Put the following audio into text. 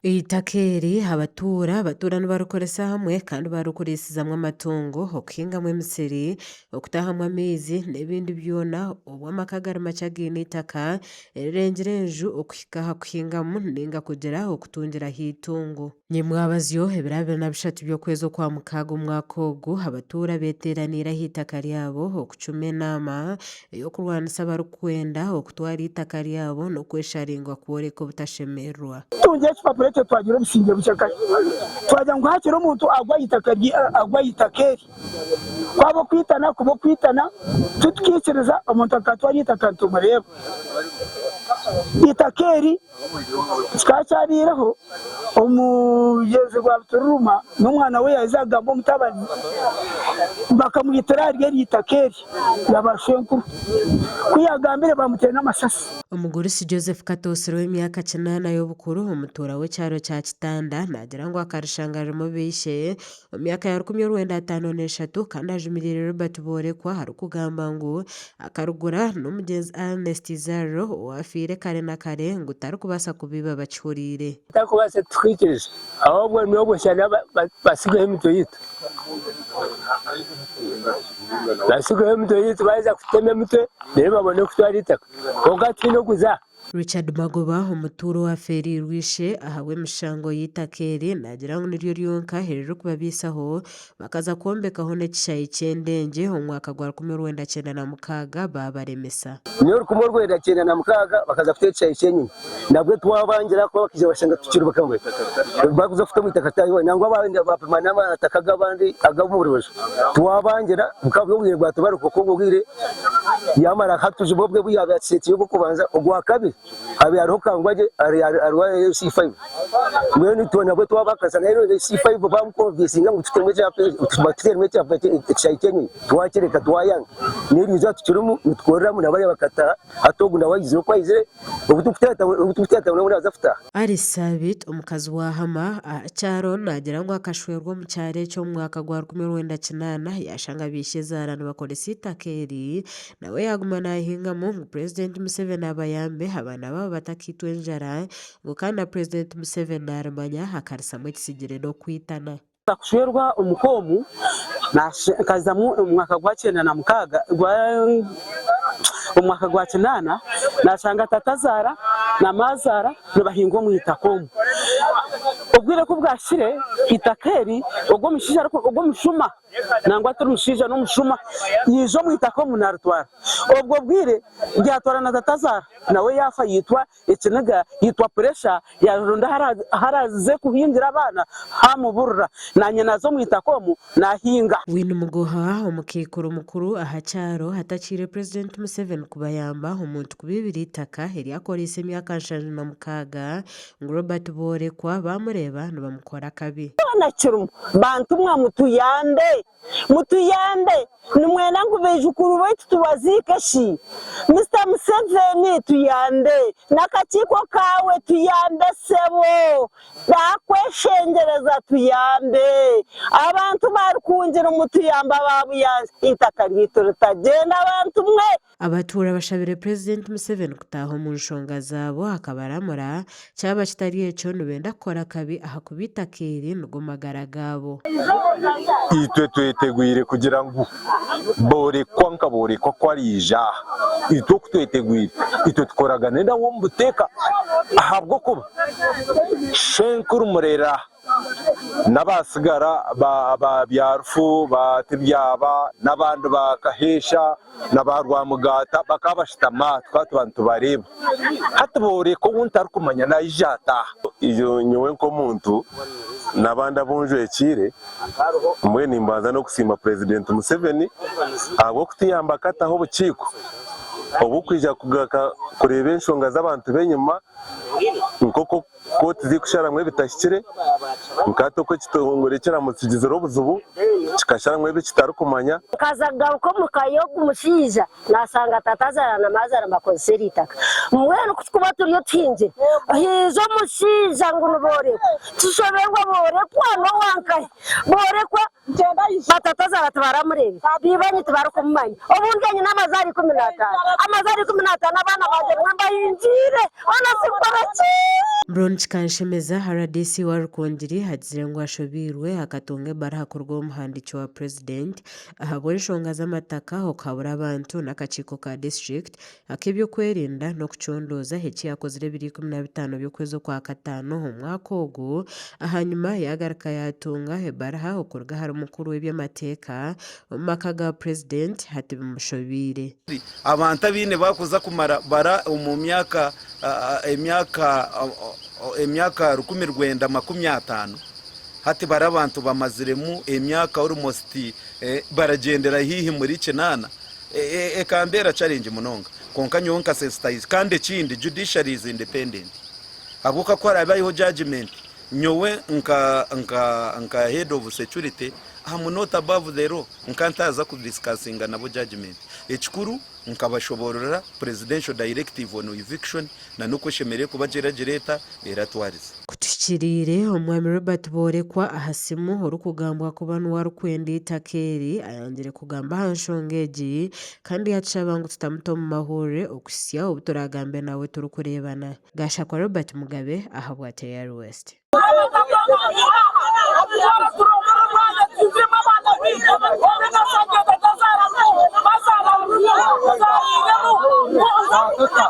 Itakeri abatura nibarukoresa hamwe kandi barukurisizamwe amatungo okuhingamu emisiri okutahamu amaizi n'ebindi byona obwo amaka gari makye gaine itaka erirengire enju okuhika aha kuhingamu ninga kugira okutungiraho itungo. Nyamwabazyo ebiro 23 by'okwezi okwa mukaaga omwaka ogu abatura beteranire aha itaka ryabo okucuma enama ey'okurwanisa abarikwenda okutwara itaka ryabo n'okwesharinga kworeka obutashemererwa. Tunje ekipapuro ekyo twagira obusinge bukyakare twagira ngu hakiri omuntu agwa itakeri kwaba kwitana kuba kwitana tutukikiriza omuntu akatwara itaka ntumureeba itakeri kikakyarireho omugezi gwa Buturuma n'omwana we yaza agamba omutabani bakamwitira ryeri itakeri yabashenkuru kuyagambire bamutera n'amasasi. Omugurisi Joseph Katosero w'emyaka 9 y'obukuru omutura w'ekyaro kya Kitanda nagira ngu akarishanga rimo bishe omu myaka ya 1953 kandi ajumirire Robert Borekwa harikugamba ngu akarugura n'omugenzi Ernest Zaro owafire kare na kare ngu tarikubasa kubiba bakihurire takubasa tukikiriza ahubwo n'obwo cyane basigaye emitwe yitu basigaye emitwe yitu baza kutema emitwe rero babone kutwara itaka ogatino kuza. Richard Magoba omuturo wa Feri Rwishe ahawe emishango y'itakeri nagira ngu niryo ryonka herero kubabisaho bakaza kwombekaho n'ekishayi ky'endenge omu mwaka gwa 1996 babaremesa. Niyo 1996 bakaza kuteka ekishayi ky'enyuma nabwo twabangira ko bakije bashanga tukirubuka mwe bakuza kufite mu itaka tayo nangwa abandi bapima n'amataka g'abandi agaburuje twabangira bukabwo bwatubara bariko bwire yamara hatuje bobwe buyabatsetse yo kubanza ogwa kabiri abi arokangwaje arwa C5 mwene tubona bwo twabakaza rero C5 bamukonvinsinga ngo tutemwe cya ekishayi twakireka twayanga n'iriza tukirumu nitworeramu nabari bakata atogu nawayize ko ayizire ubutufitata muri azafuta. Ari Sabit omukazi wa Hama acyaro nagira ngo akashwerwa mu cyare cyo mu mwaka gwa 1998 yashanga bishezarana bakoresa itakeri nawe yagumana ahingamu ngo President Museveni abayambe abana babo batakitwe njara ngo kandi President Museveni aramanya hakarisamwe kisigire no kwitana kushwerwa umukomu nakazamu umwaka gwa 96 gwa umwaka gwa 8 nashanga tatazara na mazara nibahingo mu itakomu ubwire ko bwashire itakeri ubwo mishija ariko ubwo mushuma nangwa turushija no mushuma yijo mu itakomu narutwara ubwo bwire byatwara na tatazara nawe yafa yitwa ekinaga yitwa pressure yaronda haraze kuhingira abana hamuburura nanye nazo mu itakomu nahinga. Wino mugoha omukikuru mukuru ahacyaro hatakire President Museveni kubayamba omuntu kubibiri itaka heri akorese emyaka 56 ngo Robert Borekwa bamureba nibamukora kabi nakirumu bantu mwa mutuyande nimwena ngubejukuru baitu tubazike shi Mr. Museveni tuyande nakachiko kawe tuyande sebo dakweshengereza tuyande abantu barikungira umutuyamba babuyanze itaka ryito ritagenda abantu mwe. Abatura bashabire President Museveni kutaho mu nshonga zabo akabaramura cyaba kitari eco nubenda kora kabi ahakubita kiri nugumagara gabo itwe tweteguire kugira ngo Borekwa kwarija itwe kutweteguire itwe tukoraga nenda wo mbuteka ahabwo kuba shenkuru murera n'abasigara ba byarufu batibyaba n'abandi bakahesha n'abarwamugata bakabashitama twatubantu bareba hatubore ko untari kumanya nayijata iyo nyowe ko muntu nabanda bonjo ekire mwe nimbanza no kusima President Museveni abo kutiyamba kataho bukiko obukwija kugaka kureba enshonga z'abantu benyuma nkoko koti zikusharamwe bitashikire nkato ko kitongore kiramutsigizero obuzubu kikasharamwe bitari kumanya kazaga uko mukayoga umushiza nasanga tatazara na mazara makonzeri itaka mwene kutukuba turiyo tinje hizo mushiza ngo Borekwa tushoberwa Borekwa no wankaye Borekwa batatazara tubaramurebe bibanye tubarukumanya ubundi nyine amazari 15 amazari 15 abana baje mwambayinjire onasikobaki Bronch Kanshemeza RDC wa Rukongiri hagire ngo ashobirwe akatunge barahakorwa umuhandikizo wa president ahabora inshonga z'amataka okabura abantu n'akaciko ka district akibyo kwerinda no kucondoza heki yakozire 2015 by'ukwezi kwa katano mu mwaka ogu ahanyuma yagaraka yatunga hebaraha okurga hari umukuru w'ibyamateka makaga president hati bimushobire abantu abine bakuza kumara bara mu myaka emyaka 1950 hati bara abantu bamaziremu emyaka almost baragendera hihi muri kinana ekambera challenge munonga konka nyonka sensitize kandi kindi judiciary is independent abuka ko arabayeho judgment nyowe nka head of security I'm not above the law nkantaza ku discussinga nabo judgment ekikuru nkabashoborora presidential directive on eviction na nuko shemere kubageragireta eratwarize kutikirire umwami Robert Borekwa ahasimu uri kugambwa ku bantu warukwenda itakeri ayangire kugamba hanshongeji kandi yacabangu tutamuto mu mahure okusya ubuturagambe nawe turi kurebana gasha kwa Robert Mugabe ahabwa Tayari West